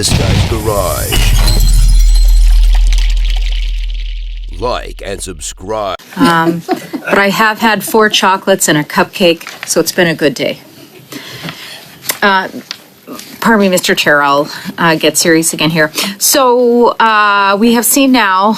this guy's garage. Like and subscribe. But I have had 4 chocolates and a cupcake, so it's been a good day. Pardon me, Mr. Chair, I'll get serious again here. So we have seen now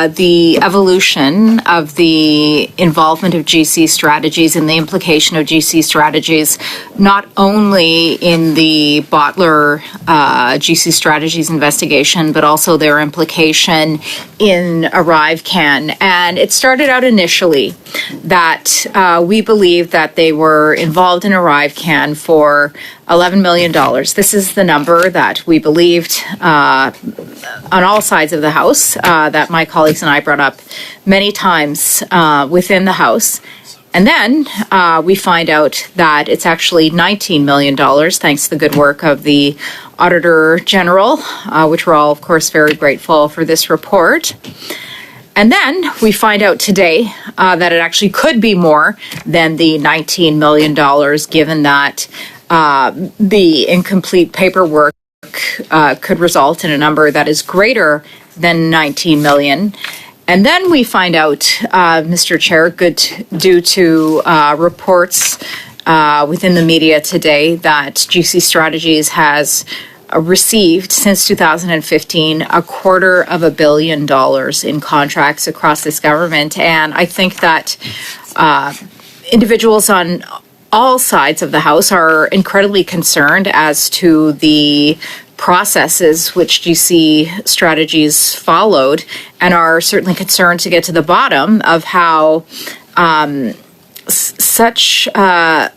the evolution of the involvement of GC strategies and the implication of GC strategies, not only in the Bottler GC strategies investigation, but also their implication in ArriveCAN. And it started out initially that we believe that they were involved in ArriveCAN for $11 million. This is the number that we believed on all sides of the House, that my colleagues and I brought up many times within the House. And then we find out that it's actually $19 million, thanks to the good work of the Auditor General, which we're all, of course, very grateful for this report. And then we find out today that it actually could be more than the $19 million, given that the incomplete paperwork could result in a number that is greater than 19 million. And then we find out, Mr. Chair, due to reports within the media today, that GC Strategies has received since 2015 $250 million in contracts across this government. And I think that individuals on all sides of the House are incredibly concerned as to the processes which GC Strategies followed, and are certainly concerned to get to the bottom of how such a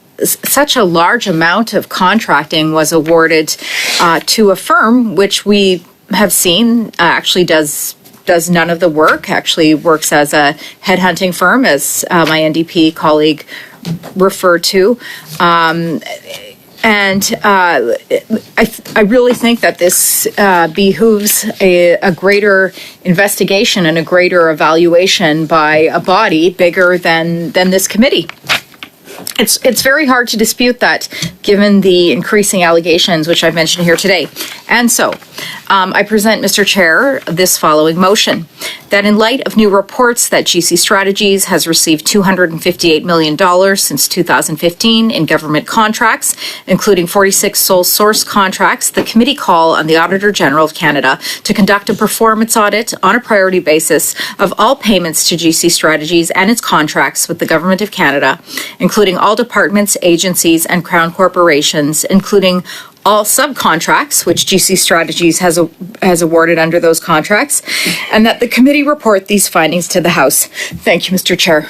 large amount of contracting was awarded to a firm which we have seen actually does none of the work, actually works as a headhunting firm, as my NDP colleague referred to. And I really think that this behooves a greater investigation and a greater evaluation by a body bigger than this committee. It's very hard to dispute that, given the increasing allegations which I've mentioned here today. And so I present, Mr. Chair, this following motion: that in light of new reports that GC Strategies has received $258 million since 2015 in government contracts, including 46 sole source contracts, the committee call on the Auditor General of Canada to conduct a performance audit on a priority basis of all payments to GC Strategies and its contracts with the Government of Canada, including all departments, agencies, and Crown corporations, including all subcontracts which GC Strategies has awarded under those contracts, and that the committee report these findings to the House. Thank you, Mr. Chair.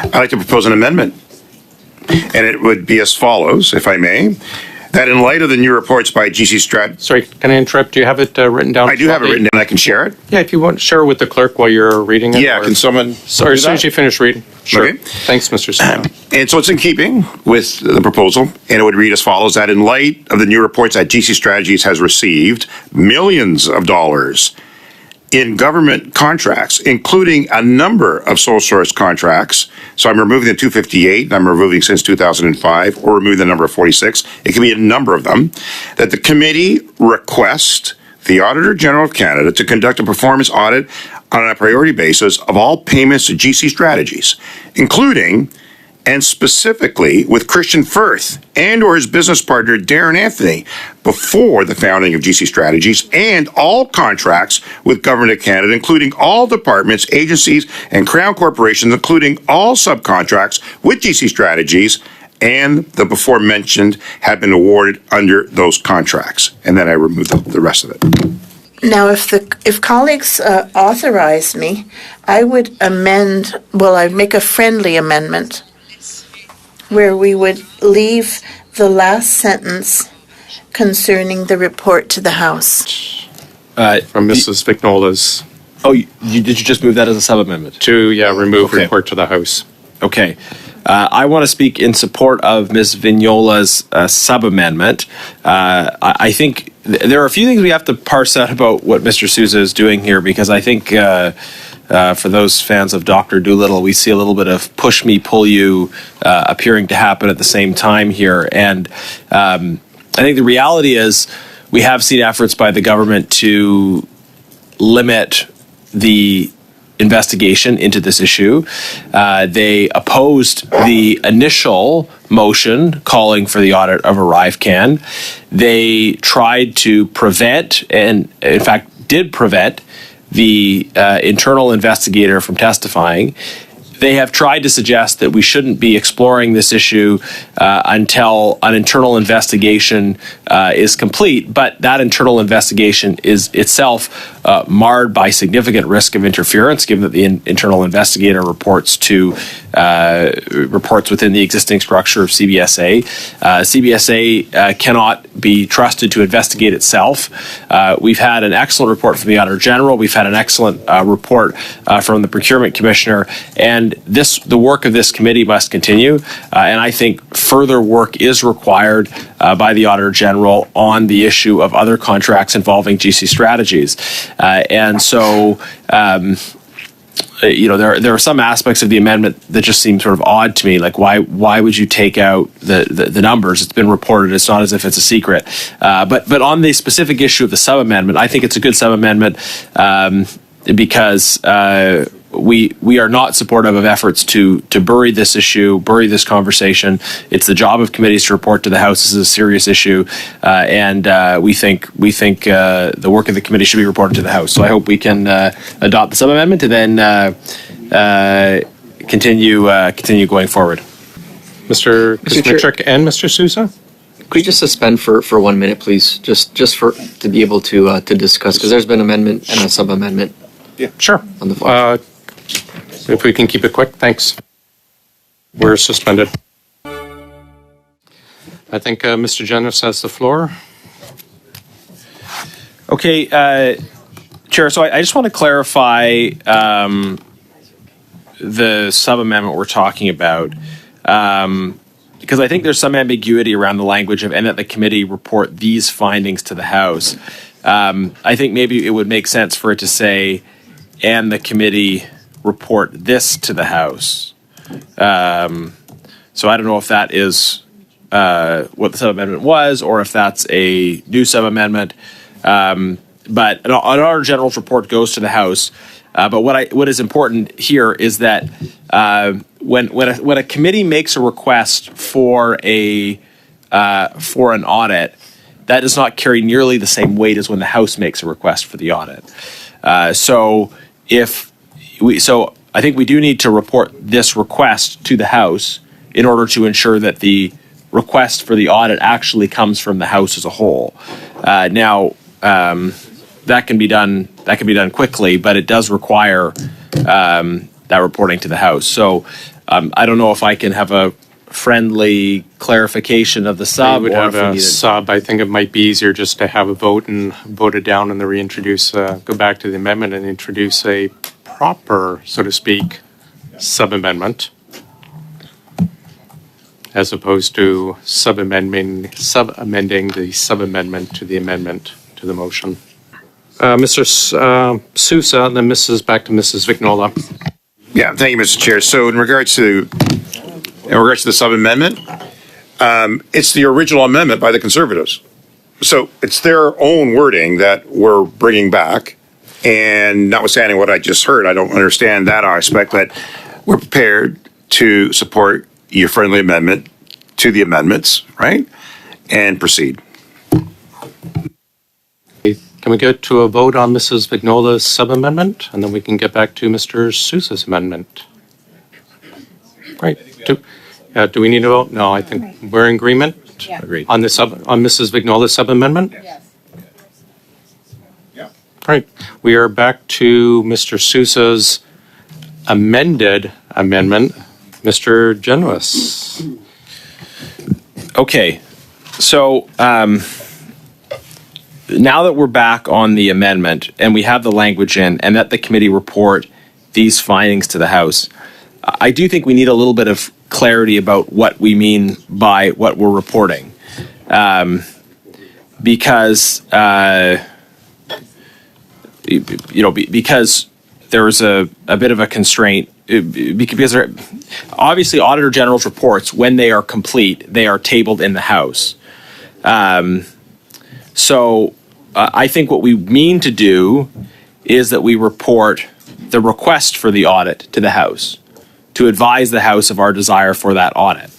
I'd like to propose an amendment, and it would be as follows, if I may: that in light of the new reports by GC Strat... Sorry, can I interrupt? Do you have it written down? I do have it written down. I can share it. Yeah, if you want, share it with the clerk while you're reading it. Yeah, can someone... Sorry, as soon as you finish reading. Sure. Okay. Thanks, Mr. Smith. And so it's in keeping with the proposal, and it would read as follows: that in light of the new reports that GC Strategies has received millions of dollars in government contracts, including a number of sole source contracts. So I'm removing the 258, and I'm removing since 2005, or removing the number of 46. It can be a number of them. That the committee request the Auditor General of Canada to conduct a performance audit on a priority basis of all payments to GC Strategies, including and specifically with Christian Firth and or his business partner Darren Anthony before the founding of GC Strategies, and all contracts with Government of Canada, including all departments, agencies, and Crown corporations, including all subcontracts with GC Strategies, and the before mentioned have been awarded under those contracts. And then I remove the rest of it. Now, if colleagues authorize me, I would I'd make a friendly amendment where we would leave the last sentence concerning the report to the House. From Mrs. Vignola's... Oh, did you just move that as a sub-amendment? To, remove report to the House. Okay. I want to speak in support of Ms. Vignola's sub-amendment. I think there are a few things we have to parse out about what Mr. Sousa is doing here, because I think for those fans of Dr. Dolittle, we see a little bit of push me, pull you appearing to happen at the same time here. And I think the reality is we have seen efforts by the government to limit the investigation into this issue. They opposed the initial motion calling for the audit of ArriveCAN. They tried to prevent, and in fact did prevent, the internal investigator from testifying. They have tried to suggest that we shouldn't be exploring this issue until an internal investigation is complete, but that internal investigation is itself marred by significant risk of interference, given that the internal investigator reports within the existing structure of CBSA. CBSA cannot be trusted to investigate itself. We've had an excellent report from the Auditor General. We've had an excellent report from the Procurement Commissioner, and the work of this committee must continue. And I think further work is required by the Auditor General on the issue of other contracts involving GC Strategies. And so, there are some aspects of the amendment that just seem sort of odd to me. Like, why would you take out the numbers? It's been reported. It's not as if it's a secret. But on the specific issue of the sub-amendment, I think it's a good sub-amendment because we are not supportive of efforts to bury this issue, bury this conversation. It's the job of committees to report to the House. This is a serious issue, and we think the work of the committee should be reported to the House. So I hope we can adopt the sub-amendment and then continue going forward. Mr. Kuzmicek and Mr. Sousa? Could we just suspend for 1 minute, please? Just to be able to discuss, because there's been amendment and a sub-amendment. Yeah, sure. On the floor. If we can keep it quick, thanks. We're suspended. I think Mr. Jennings has the floor. Okay, Chair, so I just want to clarify the sub-amendment we're talking about, because I think there's some ambiguity around the language of, and that the committee report these findings to the House. I think maybe it would make sense for it to say, and the committee report this to the House. So I don't know if that is what the sub-amendment was, or if that's a new sub-amendment. But an Auditor General's report goes to the House. But what is important here is that when a committee makes a request for an audit, that does not carry nearly the same weight as when the House makes a request for the audit. So I think we do need to report this request to the House in order to ensure that the request for the audit actually comes from the House as a whole. Now, that can be done quickly, but it does require that reporting to the House. So I don't know if I can have a friendly clarification of the sub. We would have a sub. I think it might be easier just to have a vote and vote it down and then reintroduce, go back to the amendment and introduce a proper, so to speak, sub-amendment, as opposed to sub-amending the sub-amendment to the amendment to the motion. Mr. Sousa, and then back to Mrs. Vignola. Yeah, thank you, Mr. Chair. So in regards to the sub-amendment, it's the original amendment by the Conservatives. So it's their own wording that we're bringing back. And notwithstanding what I just heard, I don't understand that aspect, but we're prepared to support your friendly amendment to the amendments, right? And proceed. Can we go to a vote on Mrs. Vignola's sub-amendment? And then we can get back to Mr. Sousa's amendment. Right. Do we need a vote? No, I think we're in agreement. Yeah. Agreed. On Mrs. Vignola's sub-amendment? Yes. Yeah. Right. We are back to Mr. Sousa's amended amendment. Mr. Jennings. Okay. So now that we're back on the amendment and we have the language in, and that the committee report these findings to the House, I do think we need a little bit of clarity about what we mean by what we're reporting. Because there's a bit of a constraint, because obviously Auditor General's reports, when they are complete, they are tabled in the House. So I think what we mean to do is that we report the request for the audit to the House, to advise the House of our desire for that audit.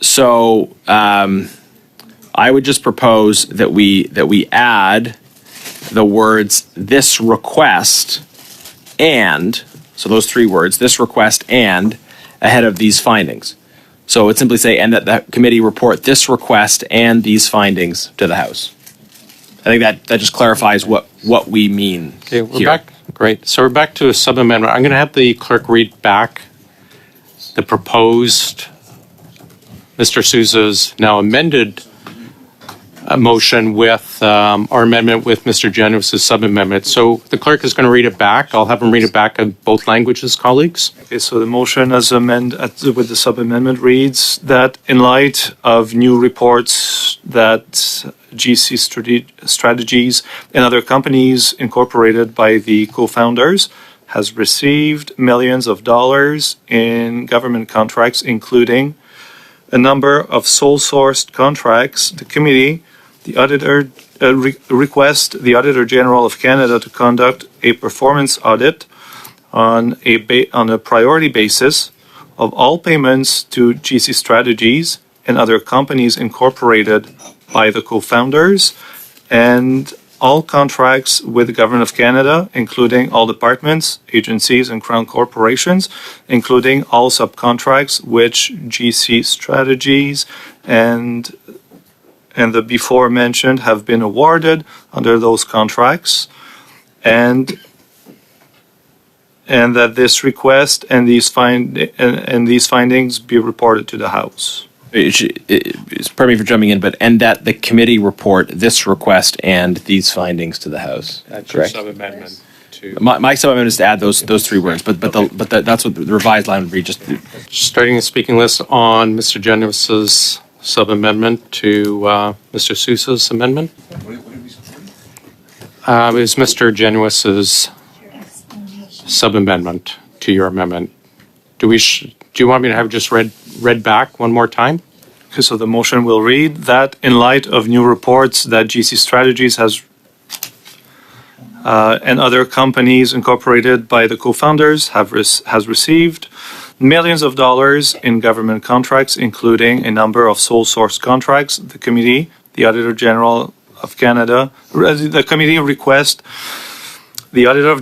So I would just propose that we add the words "this request" and, so those three words, "this request and," ahead of "these findings." So it would simply say, "and that the committee report this request and these findings to the House." I think that just clarifies what we mean. Okay, we're here. back. Great. So we're back to a sub-amendment. I'm going to have the clerk read back the proposed Mr. Sousa's now amended motion with our amendment with Mr. Genuis's sub-amendment. So the clerk is going to read it back. I'll have him read it back in both languages, colleagues. Okay, so the motion as amended with the sub-amendment reads that in light of new reports that GC Strategies and other companies incorporated by the co-founders has received millions of dollars in government contracts, including a number of sole-sourced contracts, the committee, the auditor request the Auditor General of Canada to conduct a performance audit on a priority basis of all payments to GC Strategies and other companies incorporated by the co-founders, and all contracts with the Government of Canada, including all departments, agencies, and Crown corporations, including all subcontracts which GC Strategies and the before mentioned have been awarded under those contracts, and that this request and these findings be reported to the House. Pardon me for jumping in, but and that the committee report this request and these findings to the House. That's correct? your sub-amendment. My sub-amendment is to add those three words, but that's what the revised line would read. Just Starting the speaking list on Mr. Genuis's sub-amendment to Mr. Sousa's amendment. It was Mr. Genuis's sub-amendment to your amendment. Do you want me to have it just read back one more time? Okay, so the motion will read that in light of new reports that GC Strategies has and other companies incorporated by the co-founders has received millions of dollars in government contracts, including a number of sole source contracts, the committee, the Auditor General of Canada, the committee request the Auditor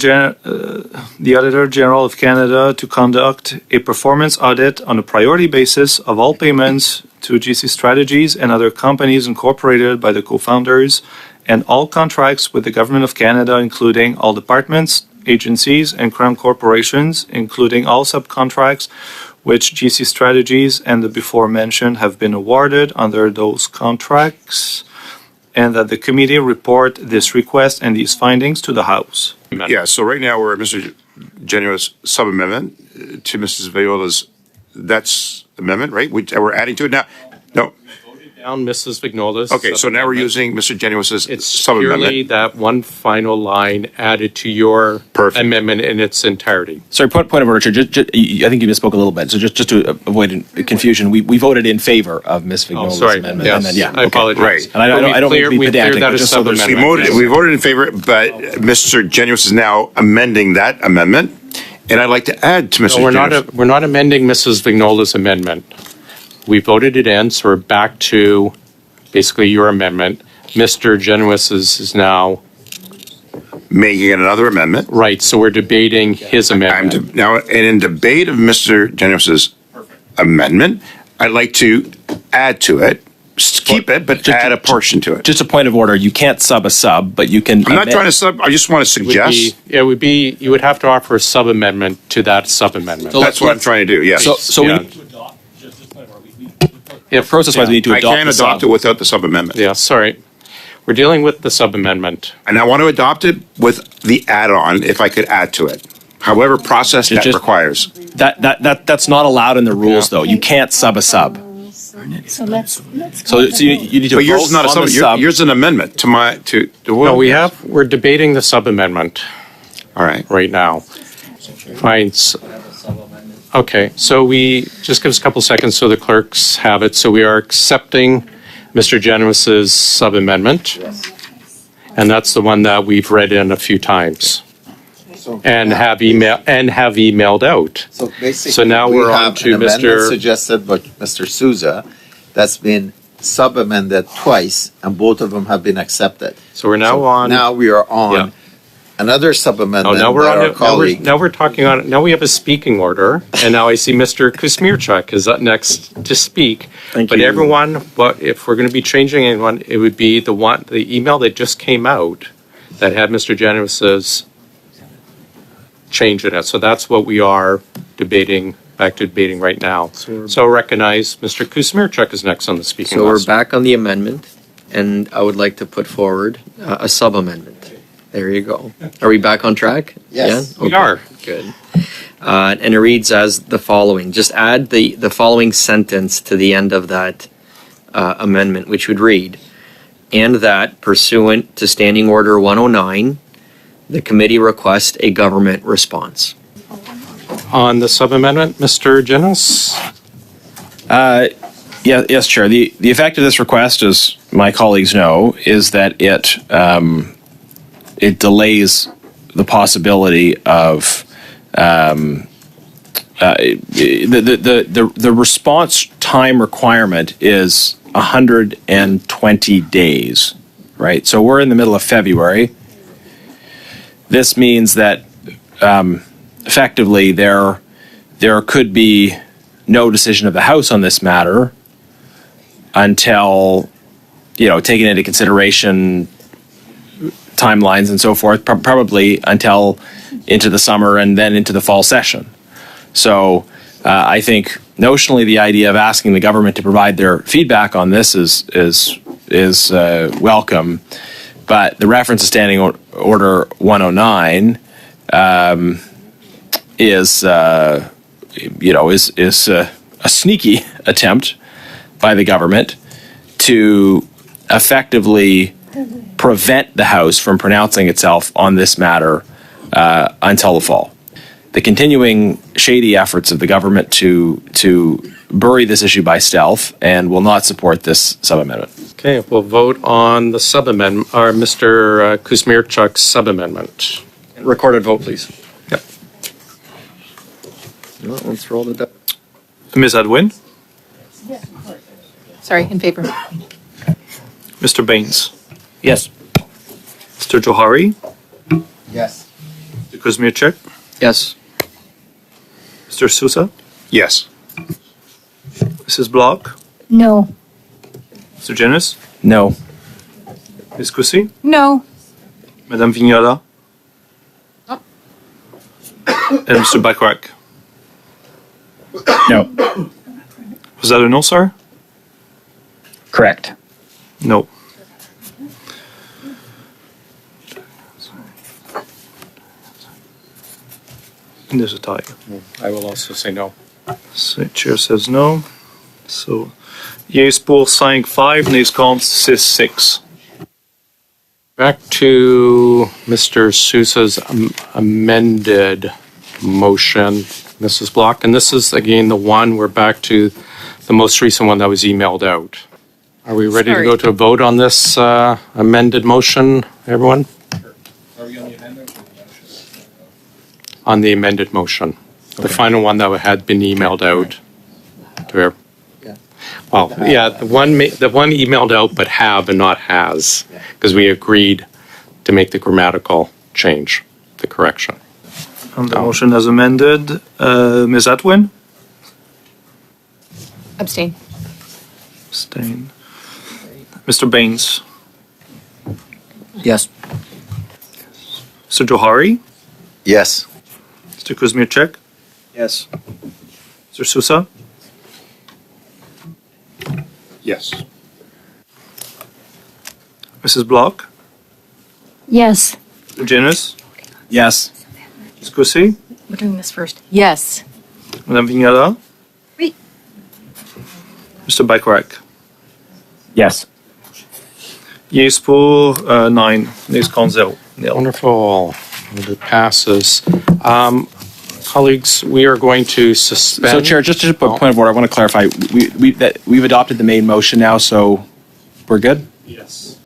General of Canada to conduct a performance audit on a priority basis of all payments to GC Strategies and other companies incorporated by the co-founders, and all contracts with the Government of Canada, including all departments, agencies, and Crown corporations, including all subcontracts which GC Strategies and the before mentioned have been awarded under those contracts, and that the committee report this request and these findings to the House. Yeah, so right now we're at Mr. Genuis sub-amendment to Mrs. Viola's, that's amendment, right? We're adding to it now. No. Down Mrs. Vignola's. Okay, so now we're using Mr. Genuis's It's sub-amendment. purely that one final line added to your Perfect. amendment in its entirety. sorry, point of order, Chair. I think you misspoke a little bit. So just to avoid confusion, we voted in favor of Ms. Vignola's Sorry. amendment. Yes. And then, I apologize. Right. And I don't mean to be We cleared pedantic, that but as just so there's sub-amendment. We voted in favor, but Mr. Genuis is now amending that amendment, and I'd like to add to Mr. No, Genuis. we're not amending Mrs. Vignola's amendment. We voted it in, so we're back to basically your amendment. Mr. Genuis's is now, Making another amendment. right, so we're debating his amendment. Now, and in debate of Mr. Genuis's amendment, I'd like to add to it, keep it, but add a portion to it. just a point of order. You can't sub a sub, but you can. I'm not trying to sub, I just want to suggest, You would have to offer a sub-amendment to that sub-amendment. that's what I'm trying to do, yes. So Yeah. we need, process-wise, we need to I adopt can't the adopt it sub. without the sub-amendment. Yeah, sorry. We're dealing with the sub-amendment. And I want to adopt it with the add-on, if I could add to it. However process that Just- requires. That's not allowed in the rules, though. You can't sub a sub. So let's. So you need to But yours vote is not a on the sub, sub. yours is an amendment to my, to. No, we're debating the sub-amendment All right. right now. Fine. Okay, so we, just give us a couple seconds so the clerks have it. So we are accepting Mr. Genesis's sub-amendment. And that's the one that we've read in a few times and have emailed out. So basically, So now we're on to an amendment Mr. suggested by Mr. Souza that's been sub-amended twice, and both of them have been accepted. So we're now on. Now we are on Yeah. another sub-amendment Now we're by on. our colleague. Now we're talking on. Now we have a speaking order, and now I see Mr. Kuzmierczak is up next to speak. Thank But you. everyone, if we're going to be changing anyone, it would be the email that just came out that had Mr. Genesis's change in it. So that's what we are debating. Back to debating right now. So recognize Mr. Kuzmierczak is next on the speaking So we're list. back on the amendment, and I would like to put forward a sub-amendment. There you go. Are we back on track? Yes. Yeah? We are. Good. And it reads as the following. Just add the following sentence to the end of that amendment, which would read, and that pursuant to Standing Order 109, the committee requests a government response. On the sub-amendment, Mr. Genes? Yes, Chair. The effect of this request, as my colleagues know, is that it delays the possibility of the response time requirement is 120 days, right? So we're in the middle of February. This means that effectively there could be no decision of the House on this matter until, taking into consideration timelines and so forth, probably until into the summer and then into the fall session. So I think notionally the idea of asking the government to provide their feedback on this is welcome, but the reference to Standing Order 109 is a sneaky attempt by the government to effectively prevent the House from pronouncing itself on this matter until the fall. The continuing shady efforts of the government to bury this issue by stealth and will not support this sub-amendment. Okay, we'll vote on the sub-amendment, or Mr. Kuzmierczak's sub-amendment. Recorded vote, please. Yep. Well, let's roll the dice. Ms. Edwin, Sorry, in favor. Mr. Baines, Yes. Mr. Johari, Yes. Mr. Kuzmierczak, Yes. Mr. Sousa, Yes. Mrs. Block, No. Mr. Genes, No. Ms. Kusi, No. Madame Vignola, and Mr. Bacharach. No. Was that a no, sir? Correct. No. And there's a tie. I will also say no. So chair says no. So yeas pour 5, nays contre 6. Back to Mr. Sousa's amended motion, Mrs. Block. And this is, again, the one, we're back to the most recent one that was emailed out. Are we ready to go to a vote on this amended motion, everyone? Are we on the amendment? On the amended motion. The final one that had been emailed out to her. Well, yeah, the one emailed out but have and not has, because we agreed to make the grammatical change, the correction. On the motion as amended, Ms. Atwin? Abstain. Abstain. Mr. Baines? Yes. Mr. Johari? Yes. Mr. Kuzmierczak? Yes. Mr. Sousa? Yes. Mrs. Block? Yes. Mr. Genes? Yes. Ms. Kusi? We're doing this first. Yes. Madame Vignola? Oui. Mr. Bacharach? Yes. Yeas pour 9, nays contre 0. Nil. Wonderful. It passes. Colleagues, we are going to suspend. So, Chair, just a point of order, I want to clarify. We've adopted the main motion now, so We're good? Yes.